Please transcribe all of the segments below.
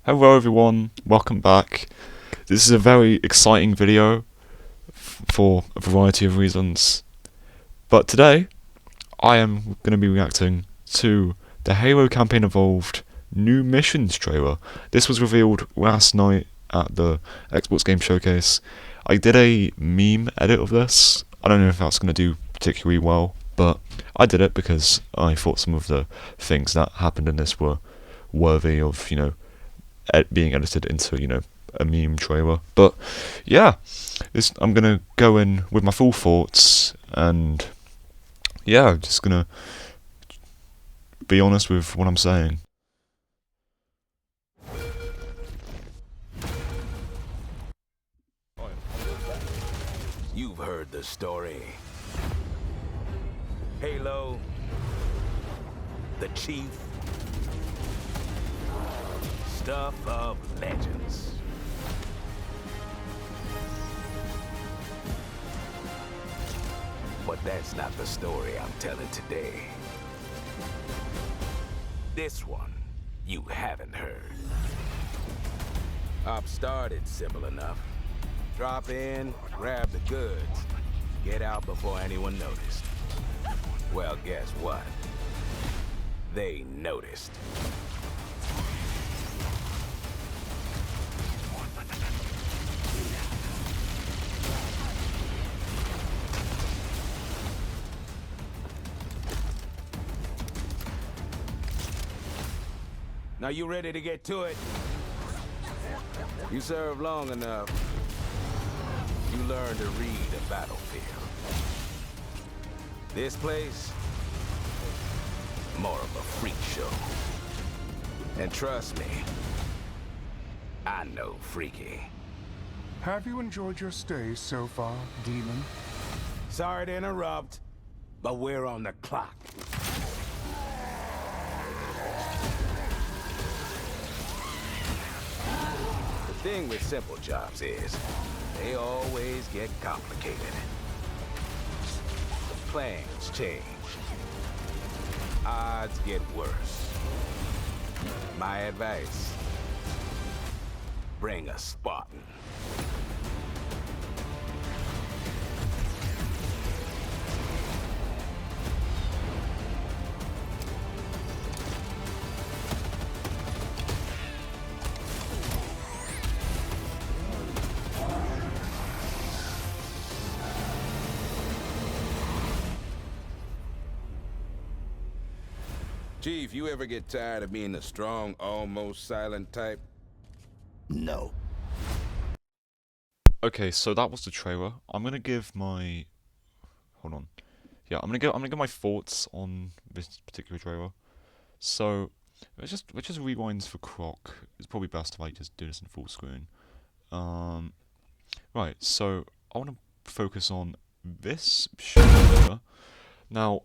Hello everyone, welcome back. This is a very exciting video for a variety of reasons. But today, I am going to be reacting to the Halo Campaign Evolved new missions trailer. This was revealed last night at the Xbox Game Showcase. I did a meme edit of this. I don't know if that's going to do particularly well, but I did it because I thought some of the things that happened in this were worthy of, being edited into, a meme trailer. But yeah, I'm gonna go in with my full thoughts, and yeah, just gonna be honest with what I'm saying. You've heard the story. Halo, the Chief, stuff of legends. But that's not the story I'm telling today. This one, you haven't heard. Op started simple enough. Drop in, grab the goods, get out before anyone noticed. Well, guess what? They noticed. Now you ready to get to it? You served long enough. You learn to read a battlefield. This place, more of a freak show. And trust me, I know freaky. Have you enjoyed your stay so far, Demon? Sorry to interrupt, but we're on the clock. The thing with simple jobs is, they always get complicated. The plans change. Odds get worse. My advice, bring a Spartan. Chief, you ever get tired of being the strong, almost silent type? No. Okay, so that was the trailer. I'm gonna give my hold on. Yeah, I'm gonna give my thoughts on this particular trailer. So let's just rewind for Croc. It's probably best if I just do this in full screen. Um, right. So I want to focus on this trailer. Now,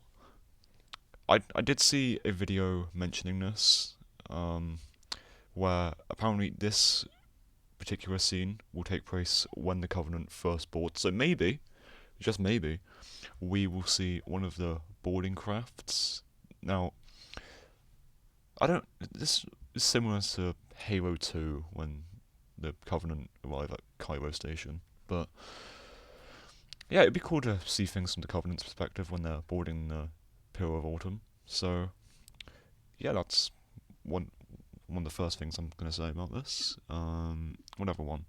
I did see a video mentioning this, where apparently this particular scene will take place when the Covenant first board. So maybe, just maybe, we will see one of the boarding crafts. Now, I don't. This is similar to Halo 2 when the Covenant arrive at Cairo Station, but yeah, it'd be cool to see things from the Covenant's perspective when they're boarding the Pillar of Autumn. So yeah, that's one of the first things I'm gonna say about this. Whatever one.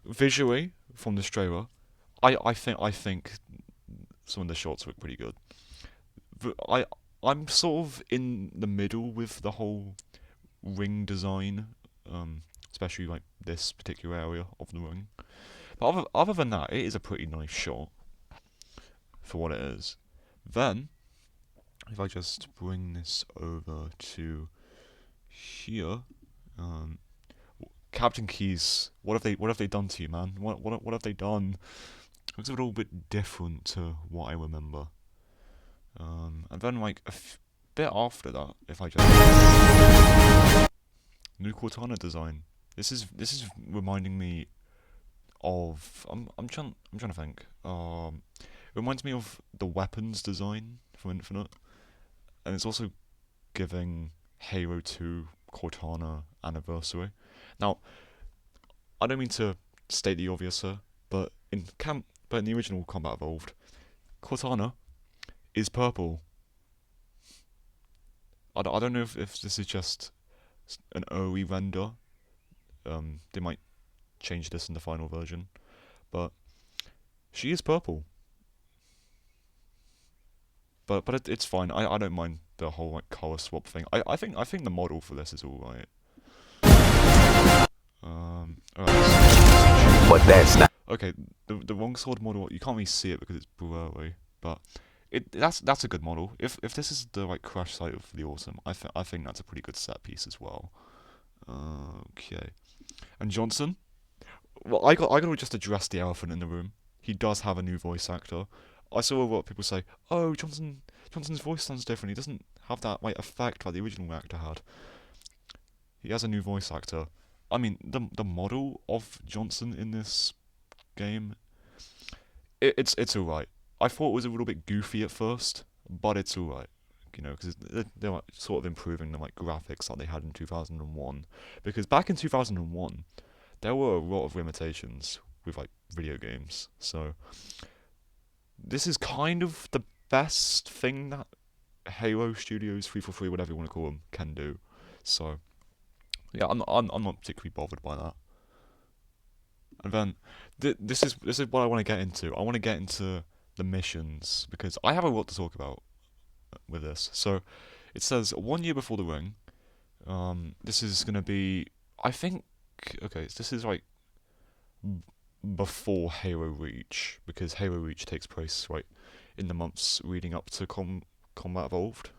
Visually, from this trailer, I think some of the shots look pretty good. I'm sort of in the middle with the whole ring design, especially like this particular area of the ring. But other than that, it is a pretty nice shot for what it is. Then, if I just bring this over to here, um, Captain Keys, what have they done to you, man? What have they done? It looks a little bit different to what I remember. And then like bit after that, if I just new Cortana design. This is reminding me of I'm trying to think. It reminds me of the weapons design from Infinite, and it's also giving Halo 2 Cortana anniversary. Now, I don't mean to state the obvious here, but in the original Combat Evolved, Cortana is purple. I don't know if this is just an early render. They might change this in the final version, but she is purple. But it's fine. I don't mind the whole like color swap thing. I think the model for this is alright. Alright. But that's not. Okay, the wrong sword model, you can't really see it because it's blurry, but that's a good model. If this is the like crash site of the autumn, I think that's a pretty good set piece as well. Okay, and Johnson. Well, I got to just address the elephant in the room. He does have a new voice actor. I saw a lot of people say, "Oh, Johnson's voice sounds different. He doesn't have that like effect like the original actor had." He has a new voice actor. I mean, the model of Johnson in this game, it's alright. I thought it was a little bit goofy at first, but it's alright. You know, because they're like, sort of improving the like graphics that they had in 2001. Because back in 2001, there were a lot of limitations with like video games. So this is kind of the best thing that Halo Studios 343, whatever you want to call them, can do. So yeah, I'm not particularly bothered by that. And then this is what I want to get into. I want to get into the missions because I have a lot to talk about with this. So it says 1 year before the ring. This is gonna be, I think, okay. This is like before Halo Reach because Halo Reach takes place right in the months leading up to Combat Evolved.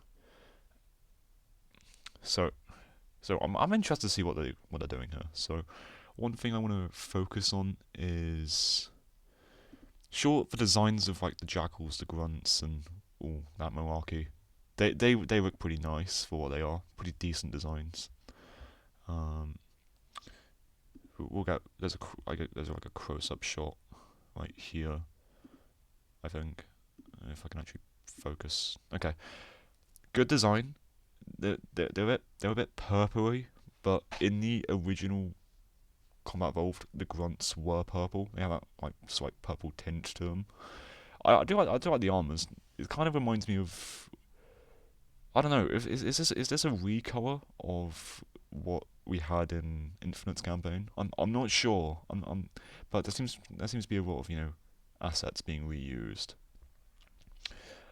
So I'm interested to see what they're doing here. So one thing I want to focus on is, sure, the designs of like the jackals, the grunts, and all that malarkey. They look pretty nice for what they are. Pretty decent designs. We'll get there's like a close-up shot right here. I think if I can actually focus. Okay, good design. They're a bit purpley, but in the original Combat Evolved, the grunts were purple. They have that like slight purple tint to them. I do like the armors. It kind of reminds me of, I don't know. Is this a recolor of what we had in Infinite's campaign? I'm not sure. But there seems to be a lot of assets being reused.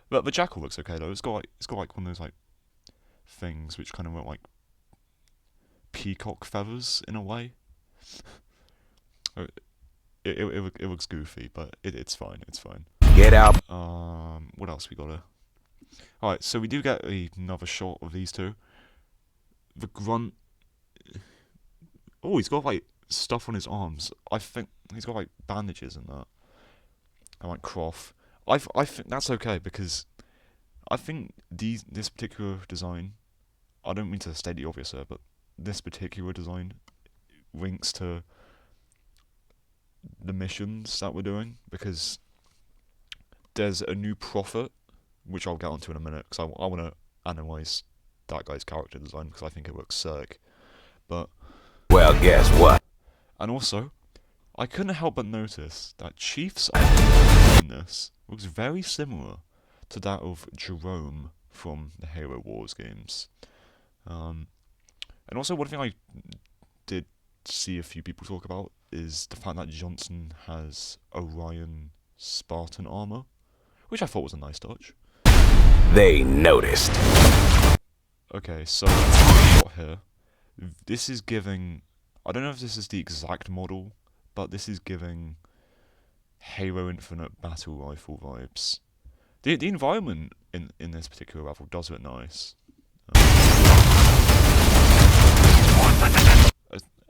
But the jackal looks okay though. It's got like one of those like things which kind of look like peacock feathers in a way. It looks goofy, but it's fine. It's fine. Get out. What else we got here? Alright, so we do get another shot of these two. The grunt. Oh, he's got like stuff on his arms. I think he's got like bandages and that. And like cloth. I think that's okay because I think this particular design, I don't mean to state the obvious here, but this particular design links to the missions that we're doing because there's a new prophet, which I'll get onto in a minute because I want to analyze that guy's character design because I think it looks sick. But well, guess what? And also, I couldn't help but notice that Chief's outfit in this looks very similar to that of Jerome from the Halo Wars games. And also, one thing I did see a few people talk about is the fact that Johnson has Orion Spartan armor, which I thought was a nice touch. They noticed. Okay, so here, this is giving, I don't know if this is the exact model, but this is giving Halo Infinite battle rifle vibes. The environment in this particular level does look nice.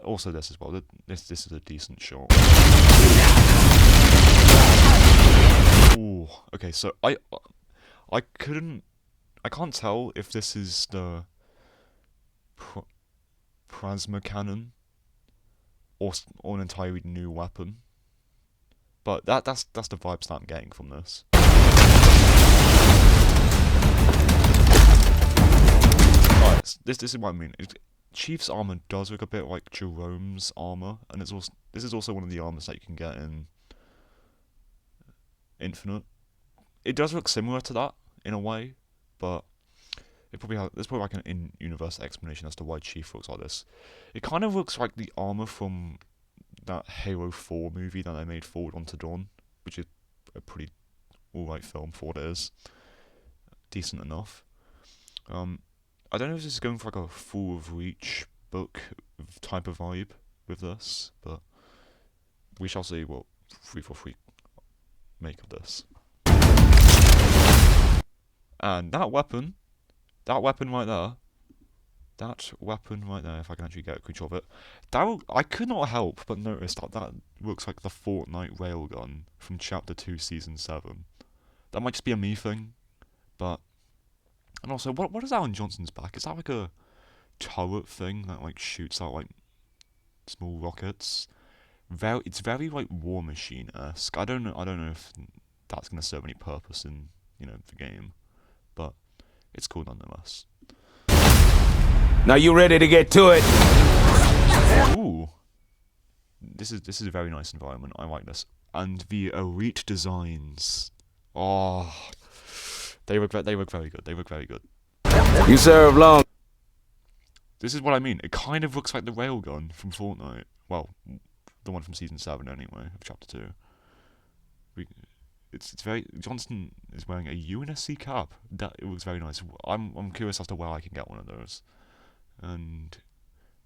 Also this as well. This is a decent shot. Ooh, okay, so I can't tell if this is the plasma cannon or an entirely new weapon, but that's the vibes that I'm getting from this. Alright, this is what I mean. Chief's armor does look a bit like Jerome's armor, and this is also one of the armors that you can get in Infinite. It does look similar to that in a way, but there's probably like an in-universe explanation as to why Chief looks like this. It kind of looks like the armor from that Halo 4 movie that they made, Forward Unto Dawn, which is a pretty alright film for what it is. Decent enough. I don't know if this is going for like a full of Reach book type of vibe with this, but we shall see what 343 make of this. And that weapon right there, if I can actually get a control of it, I could not help but notice that looks like the Fortnite railgun from Chapter 2, Season 7. That might just be a me thing, but... And also, what is that on Johnson's back? Is that like a turret thing that like shoots out like small rockets? It's very like War Machine-esque. I don't know if that's gonna serve any purpose in the game, but it's cool nonetheless. Now you ready to get to it? Ooh, this is a very nice environment. I like this, and the elite designs. Oh, they look very good. They look very good. You serve long. This is what I mean. It kind of looks like the railgun from Fortnite. Well, the one from Season 7 anyway, of Chapter 2. It's very... Johnson is wearing a UNSC cap. It looks very nice. I'm curious as to where I can get one of those. And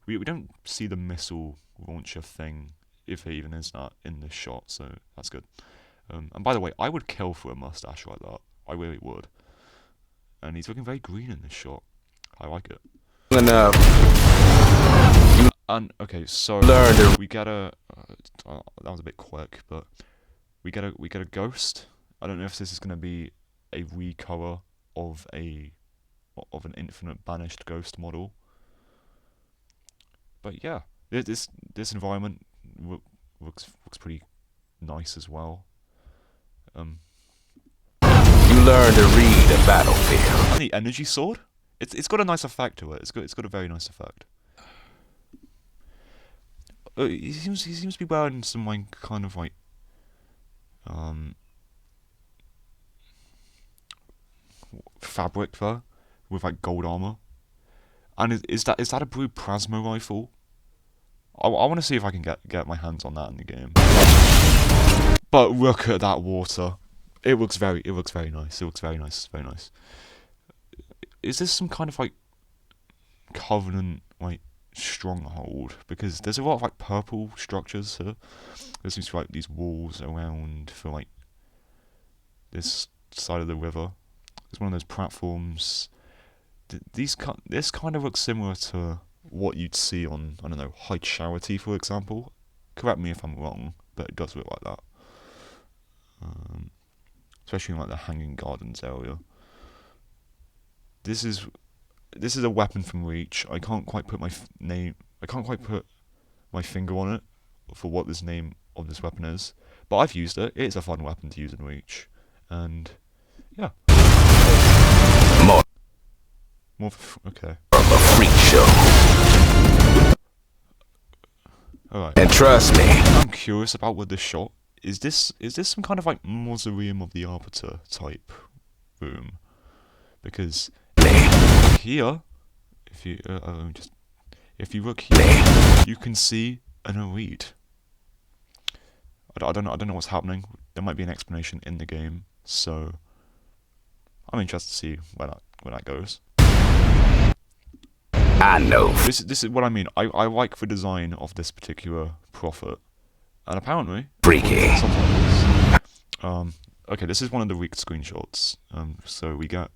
we don't see the missile launcher thing, if it even is that, in this shot, so that's good. And by the way, I would kill for a mustache like that. I really would. And he's looking very green in this shot. I like it. Enough. And okay, so we get a that was a bit quick, but we get a ghost. I don't know if this is going to be a recolor of an Infinite banished ghost model. But yeah, this environment looks pretty nice as well. You learn to read a battlefield. And the energy sword, it's got a nice effect to it. It's got a very nice effect. He seems to be wearing some like kind of like fabric there with like gold armor. And is that a blue plasma rifle? I want to see if I can get my hands on that in the game. But look at that water. It looks very nice. It looks very nice. Very nice. Is this some kind of like Covenant like stronghold? Because there's a lot of like purple structures here. There seems to be like these walls around for like this side of the river. There's one of those platforms. This kind of looks similar to what you'd see on, I don't know, High Charity, for example. Correct me if I'm wrong, but it does look like that. Especially in like the Hanging Gardens area. This is a weapon from Reach. I can't quite put my finger on it for what this name of this weapon is. But I've used it. It's a fun weapon to use in Reach. And yeah. Okay. A freak show. Alright. And trust me, I'm curious about what this shot is. This some kind of like Mausoleum of the Arbiter type room? Because here, if you look here, you can see an elite. I don't know what's happening. There might be an explanation in the game, so I'm interested to see where that goes. I know. This is what I mean. I like the design of this particular prophet, and apparently Freaky. Okay, this is one of the leaked screenshots. So we get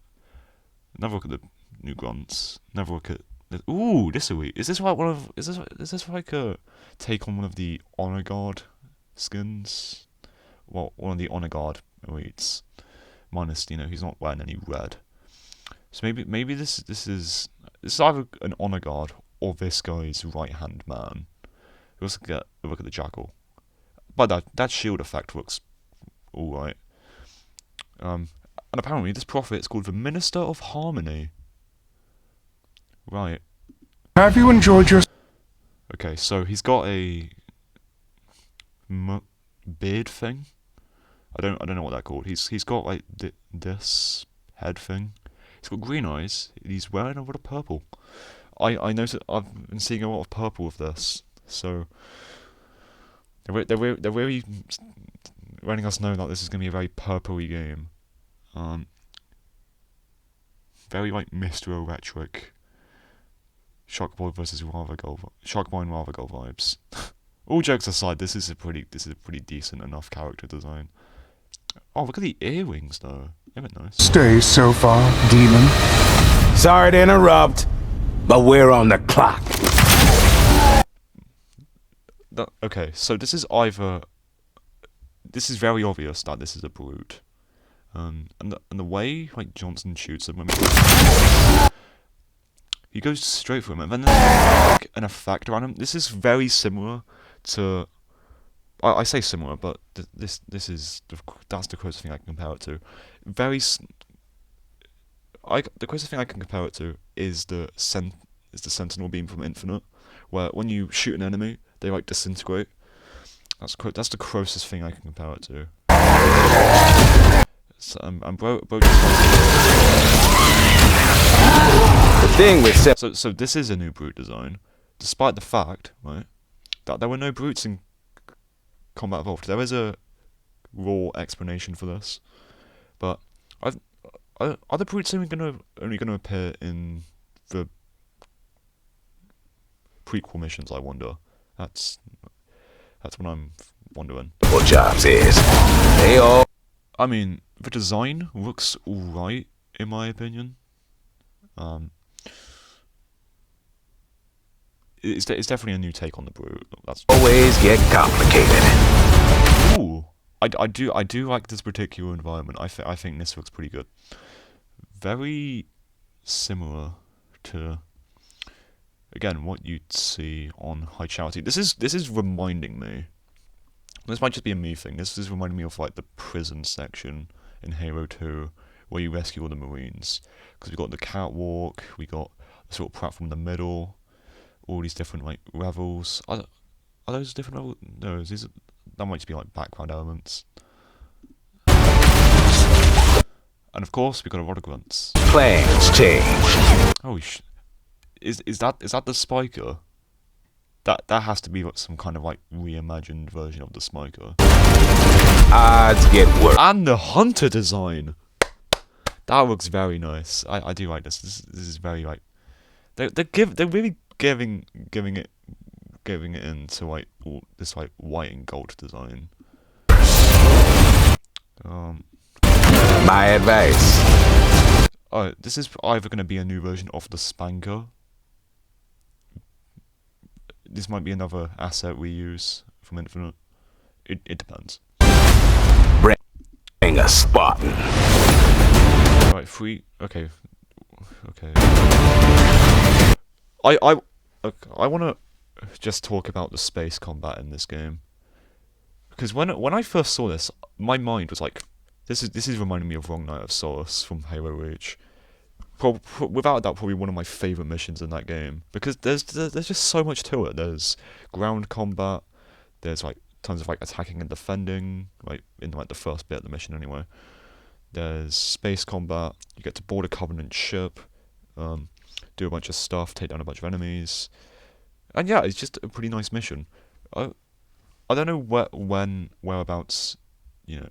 another look at the new grunts. Another look at ooh, this elite. Is this like is this like a take on one of the Honor Guard skins? Well, one of the Honor Guard elites, minus he's not wearing any red. So maybe this is either an Honor Guard or this guy's right hand man. We also get a look at the Jackal, but that shield effect looks all right. And apparently this prophet is called the Minister of Harmony. Right. Have you enjoyed your... Okay, so he's got a beard thing. I don't know what that's called. He's got like this head thing. He's got green eyes. He's wearing a lot of purple. I noticed I've been seeing a lot of purple with this. So they're really letting us know that this is going to be a very purpley game. Very like Mr. Electric, Shockboy versus Shockboy and Lava Girl vibes. All jokes aside, this is a pretty decent enough character design. Oh, look at the earrings though. They look nice. Stay so far, demon? Sorry to interrupt, but we're on the clock. Okay, so this is either... This is very obvious that this is a brute. And the way like Johnson shoots him, he goes straight for him, and then there's like an effect around him. This is very similar to... I say similar, but this is that's the closest thing I can compare it to. The closest thing I can compare it to is the Sentinel beam from Infinite, where when you shoot an enemy, they like disintegrate. That's the closest thing I can compare it to. So, bro The thing with so this is a new brute design, despite the fact, right, that there were no brutes in Combat Evolved. There is a raw explanation for this, but are the brutes only gonna appear in the prequel missions? I wonder. That's what I'm wondering. jobs is they all. I mean, the design looks alright in my opinion. It's definitely a new take on the brute. That's Always get complicated. ooh. I do like this particular environment. I think this looks pretty good. Very similar to, again, what you'd see on High Charity. This is reminding me. This might just be a me thing. This is reminding me of like the prison section in Halo 2, where you rescue all the Marines. Because we got the catwalk, we got the sort of platform in the middle, all these different like levels. Are those different levels? No, that might just be like background elements. And of course, we got a lot of grunts. Plans change. Oh, is that the Spiker? That has to be like some kind of like reimagined version of the Spiker. Odds get worse. And the Hunter design. That looks very nice. I do like this. This is very like they're really giving it into like all this like white and gold design. My advice. Oh, this is either going to be a new version of the Spanker. This might be another asset we use from Infinite. It depends. Bring a Spartan. Right, okay. I want to just talk about the space combat in this game, because when I first saw this, my mind was like, this is reminding me of Wrong Knight of Solace from Halo Reach. Without a doubt, probably one of my favourite missions in that game, because there's just so much to it. There's ground combat, there's like tons of like attacking and defending, like in like the first bit of the mission anyway. There's space combat. You get to board a Covenant ship, do a bunch of stuff, take down a bunch of enemies, and yeah, it's just a pretty nice mission. I don't know whereabouts, you know,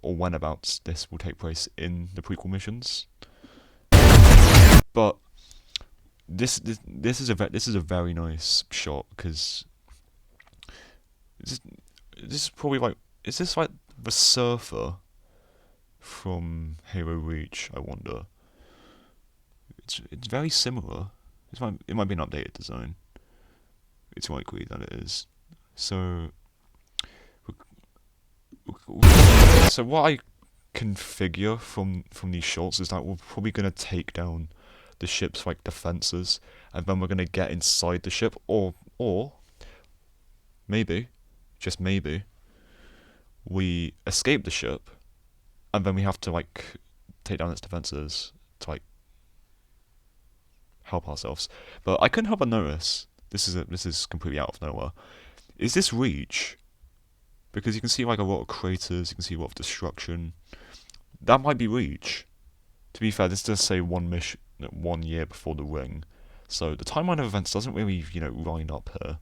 or whenabouts this will take place in the prequel missions. But this is a very nice shot, because this is probably like, is this like the Surfer from Halo Reach? I wonder. It's very similar. It might be an updated design. It's likely that it is. So what I can figure from these shots is that we're probably gonna take down the ship's like defenses, and then we're gonna get inside the ship, or maybe, just maybe, we escape the ship, and then we have to like take down its defenses to like help ourselves. But I couldn't help but notice, this is completely out of nowhere. Is this Reach? Because you can see like a lot of craters, you can see a lot of destruction. That might be Reach. To be fair, this does say 1 year before the ring, so the timeline of events doesn't really, line up here.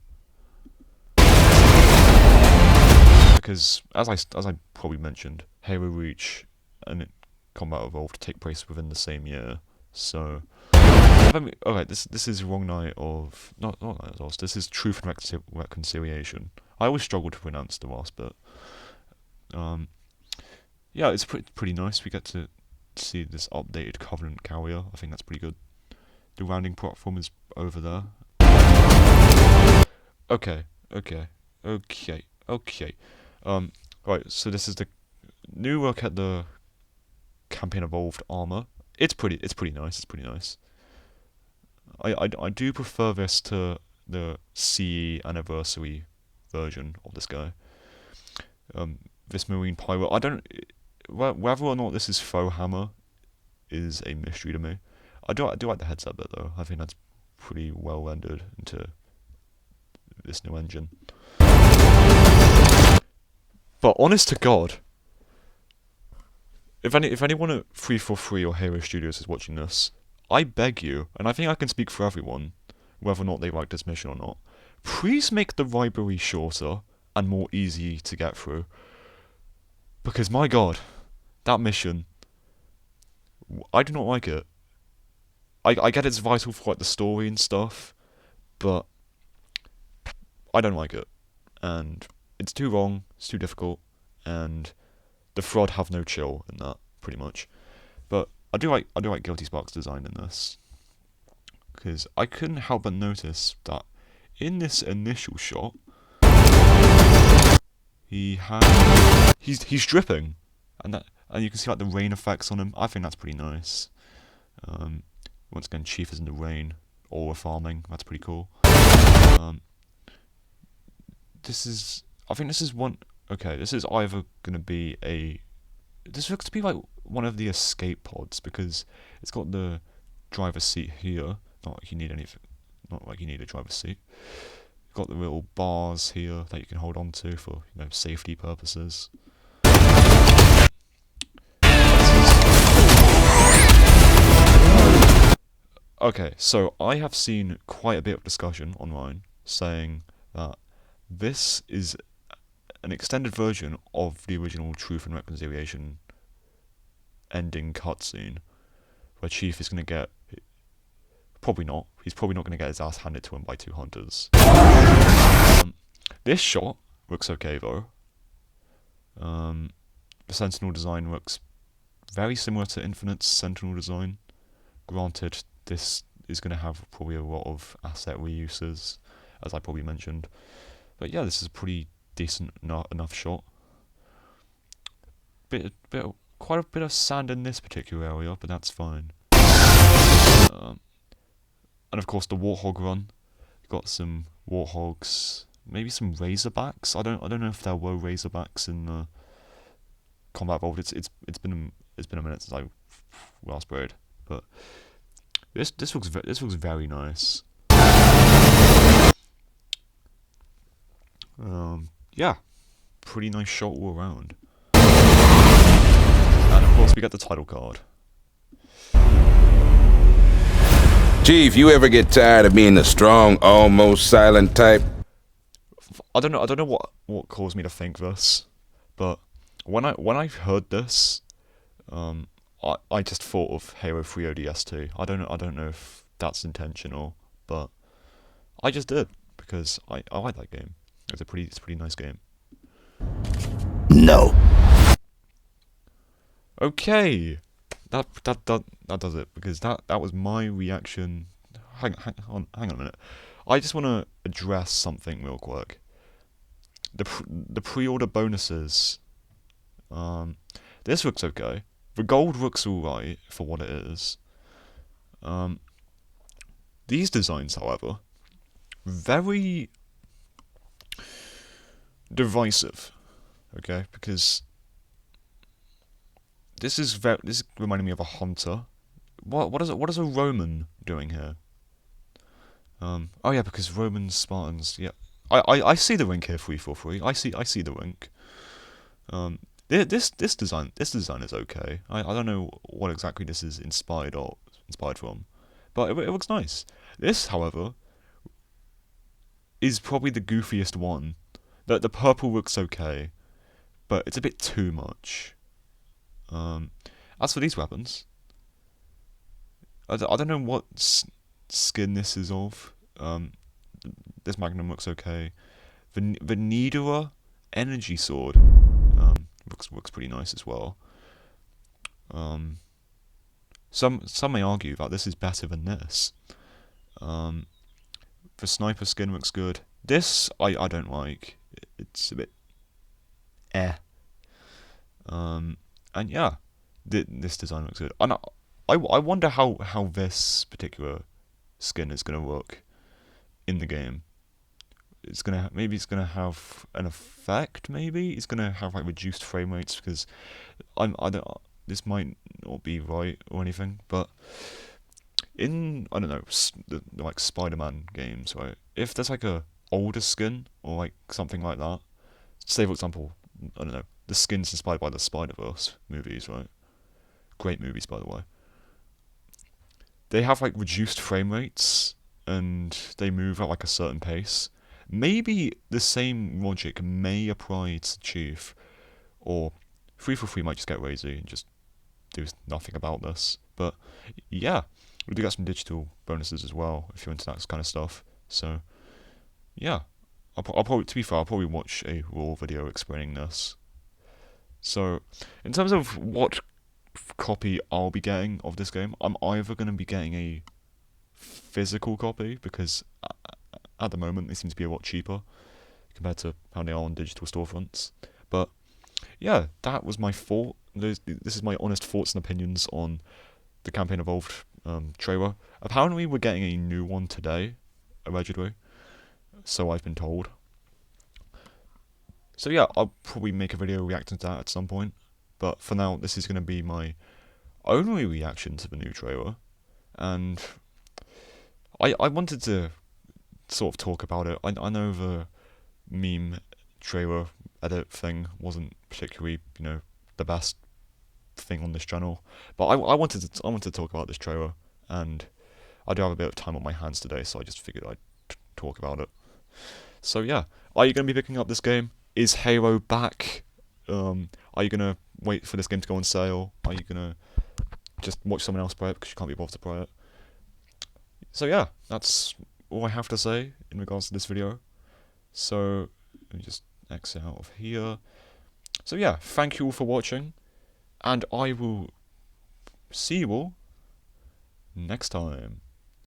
Because as I probably mentioned, Halo Reach and Combat Evolved take place within the same year. So, okay, this is Wrong Night of not Night of the Lost. This is Truth and Reconciliation. I always struggle to pronounce the last bit. Yeah, it's pretty nice. We get to see this updated Covenant carrier. I think that's pretty good. The landing platform is over there. Okay. Right. So this is the new look at the campaign evolved armor. It's pretty nice. I do prefer this to the CE anniversary version of this guy. This marine pilot. I don't. Whether or not this is faux hammer is a mystery to me. I do like the headset bit though. I think that's pretty well rendered into this new engine. But honest to God, if anyone at 343 or Halo Studios is watching this, I beg you, and I think I can speak for everyone, whether or not they like this mission or not, please make the library shorter and more easy to get through. Because my God, that mission, I do not like it. I get it's vital for like the story and stuff, but I don't like it. And it's too long, it's too difficult, and the Fraud have no chill in that, pretty much. But I do like Guilty Spark's design in this. Because I couldn't help but notice that in this initial shot, he's dripping. And you can see like the rain effects on him. I think that's pretty nice. Once again, Chief is in the rain, or we're farming. That's pretty cool. I think this is one. Okay, this is either gonna be a. This looks to be like one of the escape pods because it's got the driver's seat here. Not like you need anything. Not like you need a driver's seat. You've got the little bars here that you can hold on to for safety purposes. Okay, so I have seen quite a bit of discussion online saying that this is an extended version of the original Truth and Reconciliation ending cutscene, where Chief is going to get... Probably not. He's probably not going to get his ass handed to him by two hunters. This shot looks okay, though. The Sentinel design looks very similar to Infinite's Sentinel design. Granted, this is going to have probably a lot of asset reuses, as I probably mentioned. But yeah, this is a pretty decent enough shot. Quite a bit of sand in this particular area, but that's fine. And of course the Warthog run. Got some Warthogs, maybe some Razorbacks. I don't know if there were Razorbacks in the Combat Evolved. It's been a minute since I last played, but this looks very nice. Yeah, pretty nice shot all around. And of course we get the title card. Chief, you ever get tired of being the strong, almost silent type? I don't know what caused me to think this, but when I heard this, I just thought of Halo 3 ODST. I don't know if that's intentional, but I just did because I like that game. It's a pretty nice game. No. Okay, that does it because that was my reaction. Hang on a minute. I just want to address something real quick. The pre-order bonuses. This looks okay. The gold looks alright for what it is. These designs, however, very divisive. Okay, because this is reminding me of a hunter. What is a Roman doing here? Oh yeah, because Romans, Spartans. Yeah, I see the rink here. 343. I see the rink. This design is okay. I don't know what exactly this is inspired from, but it looks nice. This, however, is probably the goofiest one. The purple looks okay, but it's a bit too much. Um, as for these weapons, I don't know what skin this is of. This Magnum looks okay. The Nidua Energy Sword looks pretty nice as well. Some may argue that this is better than this. The sniper skin looks good. This I don't like. It's a bit eh. And yeah, this design looks good. And I wonder how this particular skin is gonna look in the game. Maybe it's gonna have an effect. Maybe it's gonna have like reduced frame rates because I don't. This might not be right or anything, but in I don't know the like Spider-Man games, right? If there's like a older skin or like something like that, say for example, I don't know, the skin's inspired by the Spider-Verse movies, right? Great movies, by the way. They have like reduced frame rates and they move at like a certain pace. Maybe the same logic may apply to Chief, or 343 might just get lazy and just do nothing about this. But yeah, we do get some digital bonuses as well if you're into that kind of stuff. So yeah, I'll probably, to be fair, I'll probably watch a raw video explaining this. So in terms of what copy I'll be getting of this game, I'm either going to be getting a physical copy because at the moment they seem to be a lot cheaper compared to how they are on digital storefronts. But yeah, that was my thought. This is my honest thoughts and opinions on the Campaign Evolved trailer. Apparently we're getting a new one today, allegedly. So I've been told. So yeah, I'll probably make a video reacting to that at some point. But for now, this is going to be my only reaction to the new trailer. And I wanted to sort of talk about it. I know the meme trailer edit thing wasn't particularly, the best thing on this channel, but I wanted to talk about this trailer, and I do have a bit of time on my hands today, so I just figured I'd talk about it. So yeah, are you going to be picking up this game? Is Halo back? Are you going to wait for this game to go on sale? Are you going to just watch someone else play it because you can't be bothered to play it? So yeah, that's all I have to say in regards to this video. So let me just exit out of here. So yeah, thank you all for watching, and I will see you all next time.